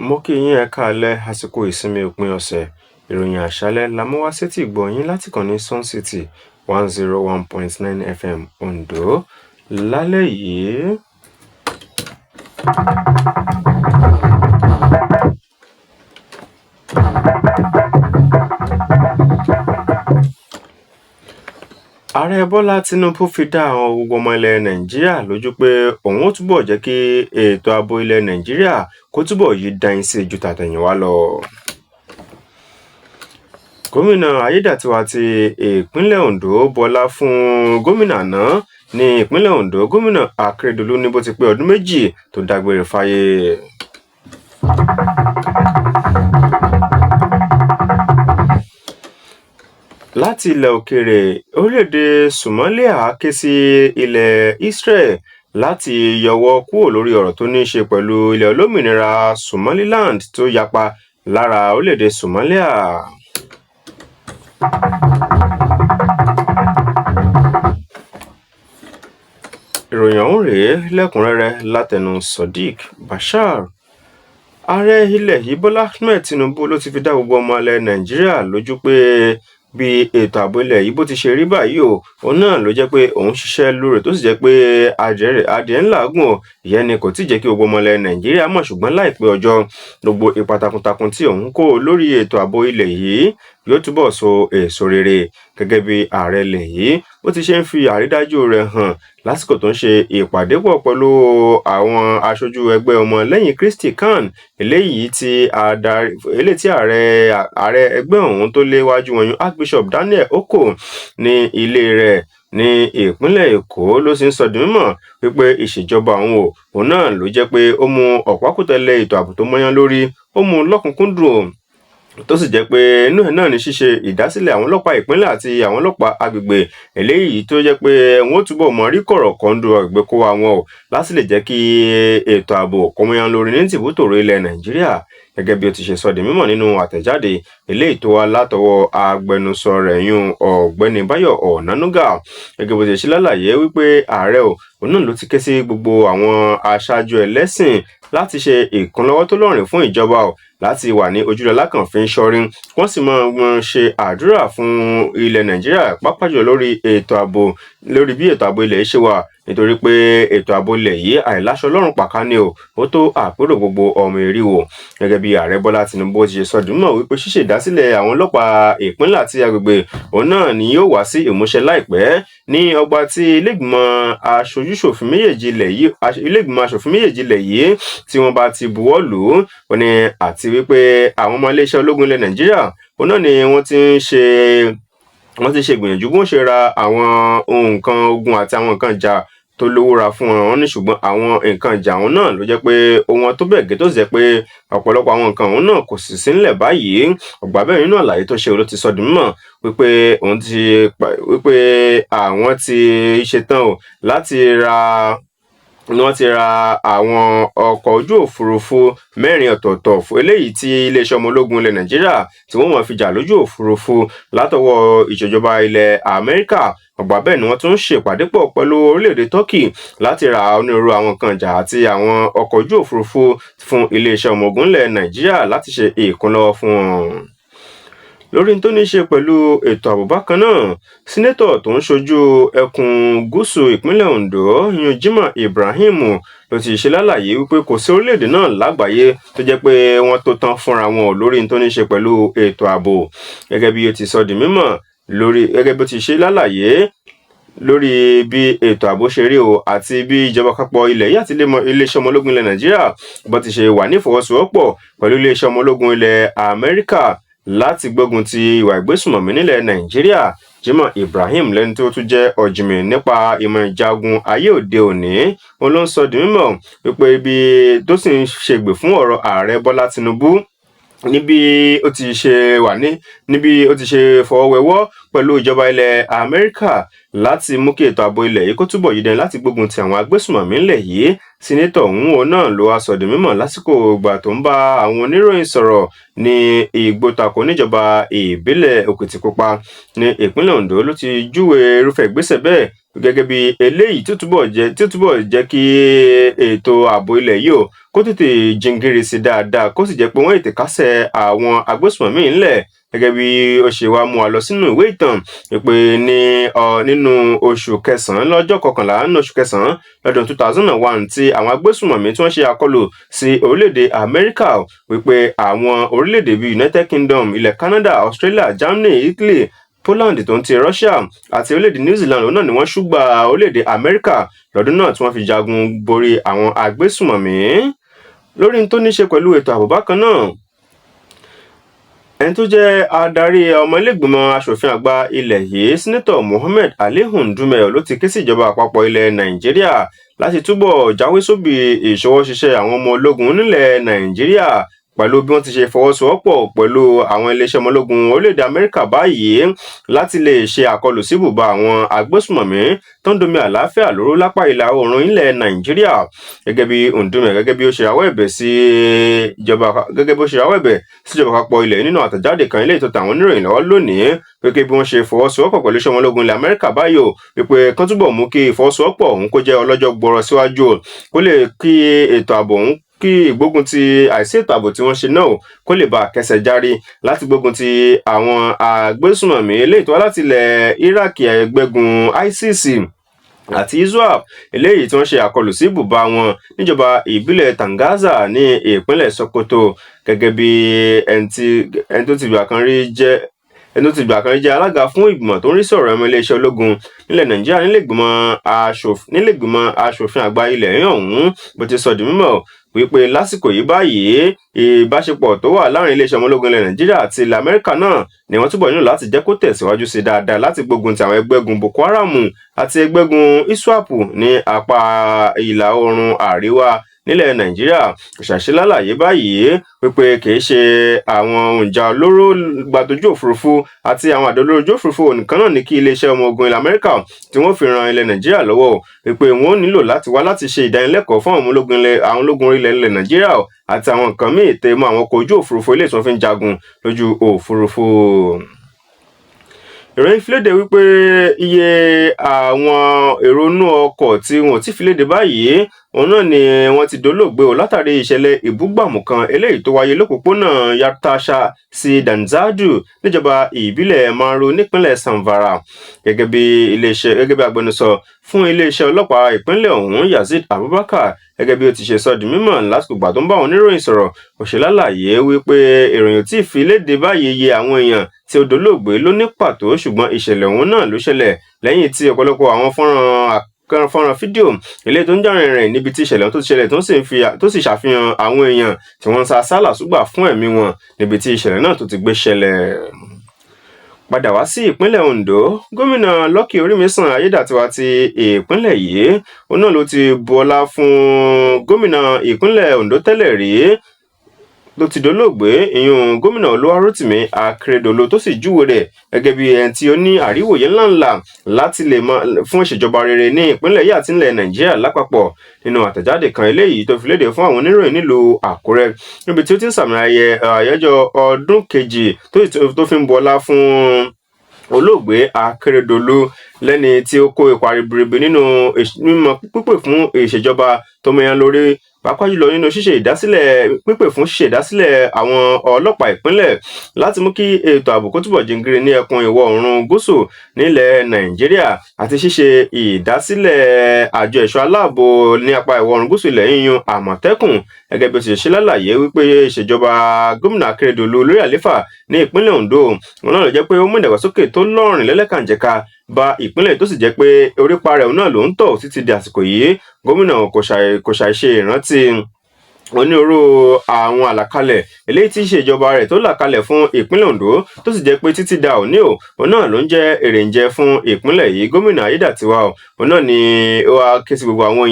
Mo kí yín ẹ káalẹ́ àsìkò ìsinmi òpin ọ̀sẹ̀. Ìròyìn àṣálẹ́ la mú wá sétí ìgbọ́ yín láti kàn ní Sun City 101.9 FM Ondo lálẹ́ yìí. Ààrẹ Bọ́lá Tinubu fi dá àwọn gbogbo ọmọ ilẹ̀ Nàìjíríà lójú pé òun ó túbọ̀ jẹ́ kí ètò ààbò ilẹ̀ Nàìjíríà kó túbọ̀ yí dáin sí ju tàtẹ̀yìnwá lọ. Gómìnà Ayédàtiwa ti ìpínlẹ̀ Ondo bọlá fún gómìnà àná ní ìpínlẹ̀ Ondo, Gómìnà Akérédolú, ní bó ti pé ọdún méjì tó dágbére fáyé. Láti ilẹ̀ òkèèrè, orílẹ̀-èdè Somalia ké sí ilẹ̀ Israel láti yọwọ́ kúrò lórí ọ̀rọ̀ tó ní í ṣe pẹ̀lú ilẹ̀ olómìnira Somaliland tó yapa lára orílẹ̀-èdè Somalia. Ìròyìn ọ̀hún rèé lẹ́kùnrẹ́rẹ́ látẹnu Sodiq Bashir. Ààrẹ ilẹ̀ yìí Bọ́lá Ahmed Tinubu ló ti fi dá gbogbo ọmọ ilẹ̀ Nàìjíríà lójú pé bí ètò ààbò ilẹ̀ yìí bó ti ṣe rí báyìí òun náà ló jẹ́ pé òun ṣiṣẹ́ lóore tó sì jẹ́ pé adìẹ ńlá gùn ìyẹn ni kò tí ì jẹ́ kí gbogbo ọmọ ilẹ̀ Nàìjíríà mọ̀, ṣùgbọ́n láìpẹ́ ọjọ́ gbogbo ipa takuntakun tí òun kó lórí ètò ààbò ilẹ̀ yìí yóò túbọ̀ so èso rere. Gẹ́gẹ́ bí ààrẹ ilẹ̀ yìí bó ti ṣe ń fi àrídájú rẹ̀ hàn lásìkò tó ń ṣe ìpàdé pọ̀ pẹ̀lú àwọn aṣojú ẹgbẹ́ ọmọlẹ́yìn Kristi CAN, eléyìí tí ààrẹ ẹgbẹ́ ọ̀hún tó léwájú wọn Archbishop Daniel Oko ní ilé rẹ̀ ní ìpínlẹ̀ Èkó ló sì ń sọ di mímọ̀ wípé ìṣèjọba òun náà ló jẹ́ pé ó mú ọ̀pákùtẹ̀lẹ̀ ètò ààbò tó mọ́yán lórí, ó mú lọ́kùnkúndùn, tó sì jẹ́ pé inú ẹ̀ náà ní ṣíṣe ìdásílẹ̀ àwọn ọlọ́pàá ìpínlẹ̀ àti àwọn ọlọ́pàá agbègbè, eléyìí tó jẹ́ pé wọ́n túbọ̀ mọ rí kọ̀rọ̀ kọ́ńdú ìgbéko àwọn láti lè jẹ́ kí ètò ààbò kó mọ́yán lórí ní tìbútòrò ilẹ̀ Nàìjíríà. Gẹ́gẹ́ bí ó ti ṣe sọ di mímọ̀ nínú àtẹ̀jáde eléyìí tó wá látọwọ́ agbẹnusọ rẹ̀ ọ̀gbẹ́ni Báyọ̀ Ọ̀nánúgà. Gẹ́gẹ́ bó ti ṣe lálàyé wípé ààrẹ òun náà ló ti ké sí gbogbo àwọn aṣáájú ẹlẹ́sìn láti ṣe ìkúnlọ́wọ́ tó lọ́rìn fún ìjọba láti wà ní ojúlọ́lá kan fi ń ṣọ́rí, wọ́n sì máa ṣe àdúrà fún ilẹ̀ Nàìjíríà pàápàá jùlọ lórí ètò ààbò, lórí bí ètò ààbò ilẹ̀ ṣe wà, nítorí pé ètò ààbò ilẹ̀ yìí àìláṣọ lọ́rùn pàkánì ó tó àpérò gbogbo ọmọ eriwo. Gẹ́gẹ́ bí ààrẹ Bọ́lá Tinubu ti ṣe sọ di mímọ̀ wípé ṣíṣe ìdásílẹ̀ àwọn ọlọ́pàá ìpínlẹ̀ àti agbègbè òun náà ni yóò wá sí ìmúṣẹ láìpẹ́ ní ọgbà tí ilé-ìgbìmọ̀ aṣojú-ṣòfin méjèèjì ilẹ̀ yìí tí wọ́n bá ti buwọ́ lù ú ní, àti wípé àwọn ọmọ iléeṣẹ́ ológun ilẹ̀ Nàìjíríà òun náà ni wọ́n ti ṣe ìgbìyànjú bó ń ṣe ra àwọn nǹkan ogun àti àwọn nǹkan ìjà tó lówó ra fún wọn ní, ṣùgbọ́n àwọn nǹkan ìjà wọn náà ló jẹ́ pé ohun tó bẹ́ẹ̀ gẹ́ tó sì jẹ́ pé ọ̀pọ̀lọpọ̀ àwọn nǹkan òun náà kò sì sí nílẹ̀ báyìí. Ọ̀gbà bẹ́ẹ̀ nínú àlàyé tó ṣe ló ti sọ di mímọ̀ wípé àwọn ti ṣetán wọ́n ti ra àwọn ọkọ̀ ojú òfurufú 4 ọ̀tọ̀ọ̀tọ̀ eléyìí tí iléeṣẹ́ ọmọ ológun ilẹ̀ Nàìjíríà tí wọ́n mọ̀ fi jà lójú òfurufú látọwọ́ ìṣèjọba ilẹ̀ Amẹ́ríkà. Ọ̀gbà bẹ́ẹ̀ ni wọ́n tún ń ṣèpàdé pọ̀ pẹ̀lú orílẹ̀-èdè Turkey láti ra onírúurú àwọn nǹkan ìjà àti àwọn ọkọ̀ ojú òfurufú fún iléeṣẹ́ ọmọ ogun ilẹ̀ Nàìjíríà láti ṣe ìkúnlọ́wọ́ fún wọn. Lórí tó ní ṣe pẹ̀lú ètò ààbò bákan náà, sínétọ̀ tó ń ṣojú ẹkùn gúúsù ìpínlẹ̀ Ondo Jimoh Ibrahim ló ti ṣe lálàyé wípé kò sí orílẹ̀-èdè náà lágbàáyé tó jẹ́ pé wọ́n tó tán fúnra wọn lórí tó ní ṣe pẹ̀lú ètò ààbò. Gẹ́gẹ́ bí ó ti sọ di mímọ̀ gẹ́gẹ́ bí ó ti ṣe lálàyé lórí bí ètò ààbò ṣe rí àti bí ìjọba àpapọ̀ ilẹ̀ yìí àti iléeṣẹ́ ọmọ ológun ilẹ̀ Nàìjíríà bó ti ṣe wà ní ìfọwọ́sowọ́pọ̀ pẹ̀lú iléeṣẹ́ ọmọ ológun ilẹ̀ Amẹ́ríkà láti gbógun ti ìwà ìgbésùnmọ̀mí nílẹ̀ Nàìjíríà. Jimoh Ibrahim, lẹ́ni tó tún jẹ́ ọ̀jìnmí nípa ìmọ̀ ìjagun ayé òde òní, òun ló ń sọ di mímọ̀ wípé ibi tó sì ń ṣègbè fún ọ̀rọ̀ ààrẹ Bọ́lá Tinubu níbi ó ti ṣe fọwọ́wẹ́wọ́ pẹ̀lú ìjọba ilẹ̀ Amẹ́ríkà láti mú kí ètò ààbò ilẹ̀ yìí kó túbọ̀ yídẹ láti gbógun ti àwọn agbésùnmọ̀mí ńlẹ̀ yìí. Sínétọ̀ òun náà ló wá sọ di mímọ̀ lásìkò ìgbà tó ń bá àwọn oníròyìn sọ̀rọ̀ ní Ìgbótakò níjọba ìbílẹ̀ Òkìtìpupa ní ìpínlẹ̀ Ondo ló ti júwe irúfẹ́ ìgbésẹ̀ bẹ́ẹ̀ gẹ́gẹ́ bí eléyìí tí ó túbọ̀ jẹ́ kí ètò ààbò ilẹ̀ yìí kó tètè jingiri sí dáadáa kó sì jẹ́ pé wọ́n ètè kásẹ̀ àwọn agbésùnmọ̀mí ńlẹ̀ gẹ́gẹ́ bí ó ṣe wá mú wa lọ sínú ìwé ìtàn pé nínú oṣù kẹsàn-án lọ́jọ́ kọkànlá nínú oṣù kẹsàn-án lọ́dún 2001 tí àwọn agbésùnmọ̀mí tí wọ́n ṣe àkọlù sí orílẹ̀-èdè Amẹ́ríkà wípé àwọn orílẹ̀-èdè bíi United Kingdom, ilẹ̀ Canada, Australia, Germany, Italy, Poland tó ń ti Russia àti orílẹ̀-èdè New Zealand náà ni wọ́n ṣúgbà orílẹ̀-èdè Amẹ́ríkà lọ́dún náà tí wọ́n fi jagun borí àwọn agbésùnmọ̀mí. Lórí tó ní ṣe pẹ̀lú ètò ààbò bákan náà, ẹni tó jẹ́ adarí ọmọ-ilé-ìgbìmọ̀ aṣòfin àgbà ilẹ̀ yìí Sínátọ̀ Mohammed Ali Ndume ló ti ké sí ìjọba àpapọ̀ ilẹ̀ Nàìjíríà láti túbọ̀ jáwé sóbì ìṣọwọ́ṣiṣẹ́ àwọn ọmọ ológun nílẹ̀ Nàìjíríà pẹ̀lú bí wọ́n ti ṣe fọwọ́sowọ́pọ̀ pẹ̀lú àwọn iléeṣẹ́ ọmọ ológun orílẹ̀-èdè Amẹ́ríkà báyìí láti lè ṣe àkọlù sí ibùba àwọn agbésùnmọ̀mí tó ń domi àlàáfíà lóró lápá ìlà oòrùn ilẹ̀ Nàìjíríà. Gẹ́gẹ́ bí Ndume gẹ́gẹ́ bí ó ṣe rawọ́ ẹ̀bẹ̀ sí ìjọba àpapọ̀ ilẹ̀ nínú àtẹ̀jáde kan ilé ìtọ́ta àwọn oníròyìn lọ́wọ́ lónìí pé bí wọ́n ṣe fọwọ́sowọ́pọ̀ pẹ̀lú iṣẹ́ ọmọ ológun ilẹ̀ Amẹ́ríkà báyìí wípé kán túbọ̀ mú kí ìfọwọ́sowọ́pọ̀ òun kó jẹ́ ọlọ́jọ́ gbọrọ síwájú kó lè kí ètò ààbò òun kí ìgbógun ti àìsí ètò ààbò tí wọ́n ṣe náà kó lè bá kẹsẹ̀ járí láti gbógun ti àwọn agbésùnmọ̀mí eléyìí tó wá láti ilẹ̀ Iraq ẹgbẹ́gun ISIS àti ISWAP eléyìí tí wọ́n ṣe àkọlù sí ibùba wọn níjọba ìbílẹ̀ Tangaza ní ìpínlẹ̀ Sokoto gẹ́gẹ́ bí ẹni tó ti gbà kan rí jẹ́ alága fún ìgbìmọ̀ tó ń rí sọ̀rọ̀ ọmọ iléeṣẹ́ ológun nílẹ̀ Nàìjíríà nílẹ̀gbìmọ̀ aṣòfin àgbà ilẹ̀ ọ̀hún bó ti sọ di mímọ̀ wípé lásìkò yìí báyìí ìbáṣepọ̀ tó wà láàrin iléeṣẹ́ ọmọ ológun ilẹ̀ Nàìjíríà àti ilẹ̀ Amẹ́ríkà náà ni wọ́n túbọ̀ nílò láti jẹ́ kó tẹ̀síwájú sí dáadáa láti gbógun ti àwọn ẹgbẹ́gun Boko Haram àti ẹgbẹ́gun ISWAP ní apá ìlà oòrùn àríwá nílẹ̀ Nàìjíríà. Ṣàṣẹ lálàyé báyìí wípé kìí ṣe àwọn òǹjà olóró gbàdójú òfurufú àti àwọn àdó ojú òfurufú nìkan náà ní kí iléeṣẹ́ ọmọ ogun ilẹ̀ Amẹ́ríkà tí wọ́n fi ran ilẹ̀ Nàìjíríà lọ́wọ́ wípé wọ́n nílò láti wá láti ṣe ìdánilẹ́kọ̀ọ́ fún àwọn ológun orílẹ̀ ilẹ̀ Nàìjíríà àti àwọn nǹkan míì tẹ́ mọ́ àwọn ọkọ̀ ojú òfurufú ilé tí wọ́n fi ń jagun lójú òfurufú. Ìròyìn filéde wípé iye àwọn èrò inú ọkọ̀ tí wọ́n ti filéde báyìí òun náà ni wọ́n ti dolóògbé látàrí ìṣẹ̀lẹ̀ ìbúgbàmù kan eléyìí tó wáyé lópòpónà Yartasha sí Danzadu níjọba ìbílẹ̀ Maru nípínlẹ̀ Zamfara. Gẹ́gẹ́ bí agbẹnusọ fún iléeṣẹ́ ọlọ́pàá ìpínlẹ̀ ọ̀hún Yazid Abubakar gẹ́gẹ́ bí ó ti ṣe sọ di mímọ̀ lásìkò ìgbà tó ń bá àwọn oníròyìn sọ̀rọ̀ ó ṣe lálàyé wípé ìròyìn tí fi léde báyìí iye àwọn èèyàn tí ó dolóògbé ló ní pàtó ṣùgbọ́n ìṣẹ̀lẹ̀ ọ̀hún náà ló ṣẹlẹ̀ lẹ́yìn tí ọ̀pọ̀lọpọ̀ àwọn fọ́nrán fídíò eléyìí tó ń jà rìnrìn níbi tí ìṣẹ̀lẹ̀ tó ti ṣẹlẹ̀ tó sì ṣàfihàn àwọn èèyàn tí wọ́n ń sá sálà súgbà fún ẹ̀mí wọn níbi tí ìṣẹ̀lẹ̀ náà tó ti gbé ṣẹlẹ̀. Padà wá sí ìpínlẹ̀ Ondo, gómìnà Lucky Orímisan Ayédàtiwa ti ìpínlẹ̀ yìí òun náà ló ti bu ọlá fún gómìnà ìpínlẹ̀ Ondo tẹ́lẹ̀ rí ló ti dolóògbé ìyún gómìnà Olúwarótìmí Akérédolú tó sì júwe rẹ̀ gẹ́gẹ́ bí ẹni tí ó ní àríwòye ńláńlá láti lè mọ fún ìṣèjọba rere ní ìpínlẹ̀ yìí àti nílẹ̀ Nàìjíríà lápapọ̀. Nínú àtẹ̀jáde kan eléyìí tó fi léde fún àwọn oníròyìn nílùú Àkúrẹ́ níbi tí ó ti ń sàmì àyájọ́ ọdún kejì tó fi ń bu ọlá fún olóògbé Akérédolú lẹ́ni tí ó kó ipa ribiribi nínú mímọ pípè fún ìṣèjọba tó mẹ́yàn lórí pàápàá jùlọ nínú ṣíṣe ìdásílẹ̀ àwọn ọlọ́pàá ìpínlẹ̀ láti mú kí ètò ààbò kó túbọ̀ jíngiri ní ẹkùn ìwọ̀ oòrùn gúúsù nílẹ̀ Nàìjíríà àti ṣíṣe ìdásílẹ̀ àjọ ẹ̀ṣọ́ aláàbò ní apá ìwọ̀ oòrùn gúúsù ilẹ̀ yíyún Àmọ̀tẹ́kùn gẹ́gẹ́ bí ó ti ṣe lálàyé wípé ìṣèjọba gómìnà Akérédolú lórí àléfà ní ìpínlẹ̀ Ondo wọn náà ló jẹ́ pé ó mú ìdàgbàsókè tó lọ́rìn lẹ́lẹ́kànjẹ̀ka bá ìpínlẹ̀ tó sì jẹ́ pé orípa rẹ̀ náà ló ń tọ̀ títí di àsìkò yìí. Gómìnà kò ṣàì ṣe ìrántí onírúurú àwọn àlàkalẹ̀ eléyìí tí ìṣèjọba rẹ̀ tó là kalẹ̀ fún ìpínlẹ̀ Ondo tó sì jẹ́ pé títí da òní òun náà ló ń jẹ́ èrèǹjẹ fún ìpínlẹ̀ yìí. Gómìnà Ayédàtiwa òun náà ni ó wá ké sí gbogbo àwọn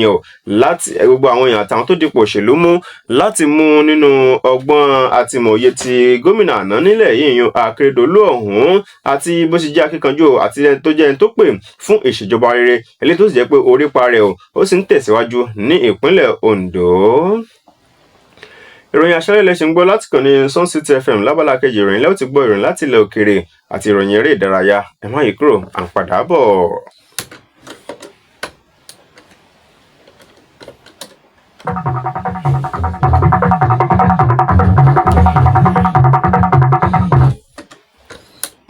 èèyàn àtàwọn tó dipò òṣèlú mú láti mú nínú ọgbọ́n àtìmọ̀ye ti gómìnà àná nílẹ̀ yìí yan Akérédolú ọ̀hún àti bó ṣe jẹ́ akíkanjú àti ẹni tó jẹ́ ẹni tó pè fún ìṣèjọba rere eléyìí tó sì jẹ́ pé orípa rẹ̀ ó sì ń tẹ̀síwájú ní ìpínlẹ̀ Ondo. Ìròyìn àṣálẹ́ lẹ́sìn gbọ́ láti kàn ní Sun City FM lábala kejì ìròyìn lẹ́wọ̀n ti gbọ́ ìròyìn láti ilẹ̀ òkèèrè àti ìròyìn eré ìdárayá ẹ má yí kúrò à ń padà bọ̀.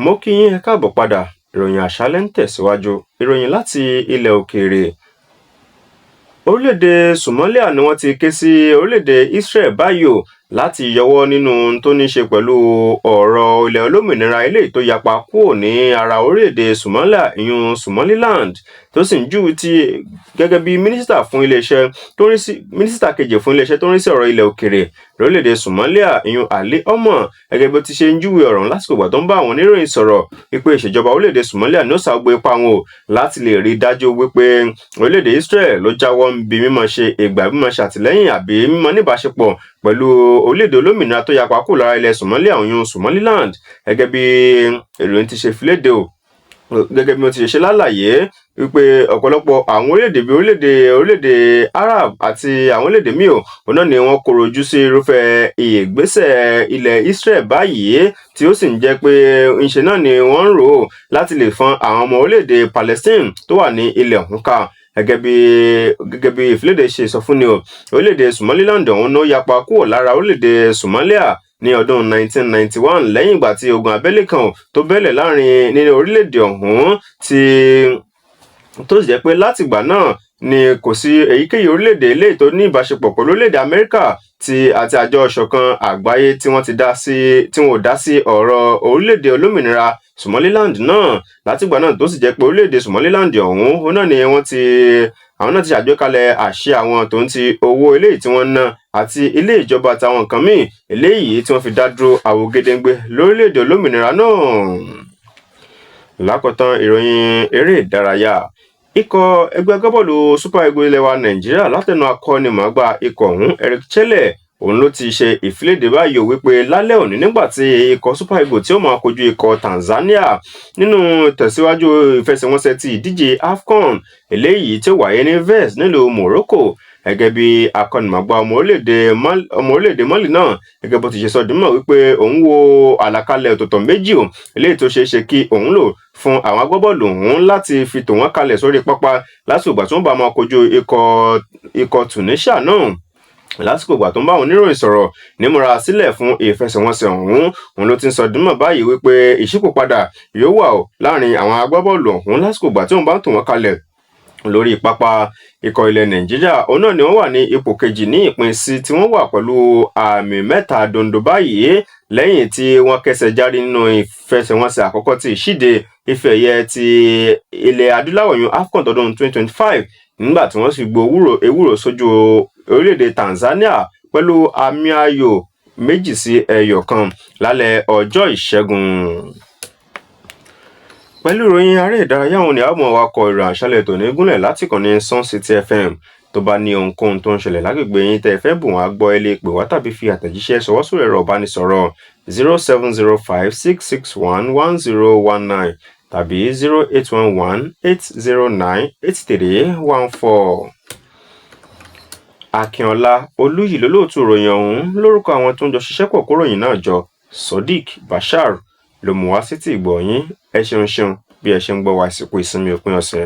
mo kí yín ẹ káàbọ̀ padà. Ìròyìn àṣálẹ́ ń tẹ̀síwájú. Ìròyìn láti ilẹ̀ òkèèrè. Orílẹ̀-èdè Somalia ni wọ́n ti ké sí orílẹ̀-èdè Israel báyìí láti yọwọ́ nínú tó ní ṣe pẹ̀lú ọ̀rọ̀ ilẹ̀ olómìnira eléyìí tó yapa kúrò ní ara orílẹ̀-èdè Somalia ìyún Somaliland, tó sì ń júwe tí gẹ́gẹ́ bí mínísítà kejì fún iléeṣẹ́ tó ń rí sí ọ̀rọ̀ ilẹ̀ òkèèrè lórílẹ̀-èdè Somalia ìyún Ali Omar, gẹ́gẹ́ bí ó ti ṣe ń júwe ọ̀rọ̀ lásìkò ìgbà tó ń bá àwọn oníròyìn sọ̀rọ̀ wípé ìṣèjọba orílẹ̀-èdè Somalia ní ó ṣàgbé ipá wọn láti lè rí dájú wípé orílẹ̀-èdè Israel ló jáwọ́ bí mímọ́ ṣe àtìlẹ́yìn àbí mímọ́ níbáṣepọ̀ pẹ̀lú orílẹ̀-èdè olómìnira tó yapa kúrò lára ilẹ̀ Somalia ìyún Somaliland, gẹ́gẹ́ bí ìròyìn ti ṣe fi léde gẹ́gẹ́ bí wọ́n ti ṣe lálàyé wípé ọ̀pọ̀lọpọ̀ àwọn orílẹ̀-èdè bíi orílẹ̀-èdè Arab àti àwọn orílẹ̀-èdè míì náà ni wọ́n kọ̀rọ̀ ojú sí irúfẹ́ ìgbésẹ̀ ilẹ̀ Israel báyìí, tí ó sì ń jẹ́ pé ńṣe náà ni wọ́n ń rò láti lè fọ́n àwọn ọmọ orílẹ̀-èdè Palestine tó wà ní ilẹ̀ ọ̀hún ká. Gẹ́gẹ́ bí ìfiléde ṣe sọ fún ni orílẹ̀-èdè Somaliland ọ̀hún ló yapa kúrò lára orílẹ̀-èdè Somalia ní ọdún 1991 lẹ́yìn ìgbà tí ogun abẹ́lé kan tó bẹ́lẹ̀ láàrin nínú orílẹ̀-èdè ọ̀hún tó sì jẹ́ pé látìgbà náà ni kò sí èyíkéyìí orílẹ̀-èdè eléyìí tó ní ìbáṣepọ̀ pẹ̀lú orílẹ̀-èdè Amẹ́ríkà àti àjọ ìṣọ̀kan àgbáyé tí wọ́n ò dá sí ọ̀rọ̀ orílẹ̀-èdè olómìnira Somaliland náà látìgbà náà, tó sì jẹ́ pé orílẹ̀-èdè Somaliland ọ̀hún náà ni àwọn náà ti ṣàgbékalẹ̀ àṣẹ àwọn tó ń ti owó eléyìí tí wọ́n ná àti ilé ìjọba àtàwọn nǹkan míì eléyìí tí wọ́n fi dá dúró àwògedengbe lórílẹ̀-èdè olómìnira náà. Lákọ̀tán ìròyìn eré ìdárayá. Ikọ̀ ẹgbẹ́ agbábọ́ọ̀lù Super Eagles ilẹ̀ wa Nàìjíríà látẹnu akọ́nimọ̀ọ́gbá ikọ̀ ọ̀hún Eric Chelle òun ló ti ṣe ìfiléde báyìí wípé lálẹ́ òní nígbà tí ikọ̀ Super Eagles tí ó máa kojú ikọ̀ Tanzania nínú tẹ̀síwájú ìfẹsẹ̀wọnsẹ̀ ti ìdíje AFCON eléyìí tí ó wáyé ní Fez nílùú Morocco, gẹ́gẹ́ bí akọ́nimọ̀ọ́gbá ọmọ orílẹ̀-èdè Mali náà gẹ́gẹ́ bó ti ṣe sọ dímọ̀ wípé òun wo àlàkalẹ̀ ọ̀tọ̀ọ̀tọ̀ méjì eléyìí tó ṣeé ṣe kí òun lò fún àwọn agbábọ́ọ̀lù òun láti fi tò wọ́n kalẹ̀ sórí pápá lásìkò ìgbà tó ń bá máa kojú ikọ̀ Tunisia náà. Lásìkò ìgbà tó ń bá àwọn oníròyìn sọ̀rọ̀ nímúra sílẹ̀ fún ìfẹsẹ̀wọnsẹ̀ ọ̀hún, òun ló ti ń sọ dímọ̀ báyìí wípé ìṣípòpadà yóò wà láàrin àwọn agbábọ́ọ̀lù ọ̀hún lásìkò ìgbà tí òun bá ń tò wọ́n kalẹ̀ lórí pápá. Ikọ̀ ilẹ̀ Nàìjíríà òun náà ni wọ́n wà ní ipò kejì ní ìpín C tí wọ́n wà pẹ̀lú àmì 3 dondo báyìí lẹ́yìn tí wọ́n kẹsẹ̀ járí nínú ìfẹsẹ̀wọnsẹ̀ àkọ́kọ́ ti ìṣíde ife ẹ̀yẹ ti ilẹ̀ adúláwọ̀ yún AFCON tọdún 2025 nígbà tí wọ́n sì gbó ewúro sójú orílẹ̀-èdè Tanzania pẹ̀lú àmì ayò 2-1 lálẹ́ ọjọ́ Ìṣẹ́gun. Pẹ̀lú ìròyìn aré ìdárayá òun ni a mọ̀ wakọ̀ ìròyìn àṣálẹ́ tòní gúnlẹ̀ láti kàn ní Sun City FM. Tó bá ní ohunkóhun tó ń ṣẹlẹ̀ lágbègbè yín tẹ́ fẹ́ bùn wá gbọ́, ẹ lè pè wá tàbí fi àtẹ̀jíṣẹ́ ṣọwọ́ sórí ẹ̀rọ ìbánisọ̀rọ̀ 07056611019 tàbí 08118098314. Akínọlá Olúyì lólóòtú ìròyìn ọ̀hún lórúkọ àwọn tó ń jọ ṣiṣẹ́ pọ̀ kóròyìn náà jọ. Sodiq Bashar ló mú wá sétí ìgbọ́ yín. Ẹ ṣeun bí ẹ ṣe ń gbọ́ wá àsìkò ìsinmi òpin ọ̀sẹ̀.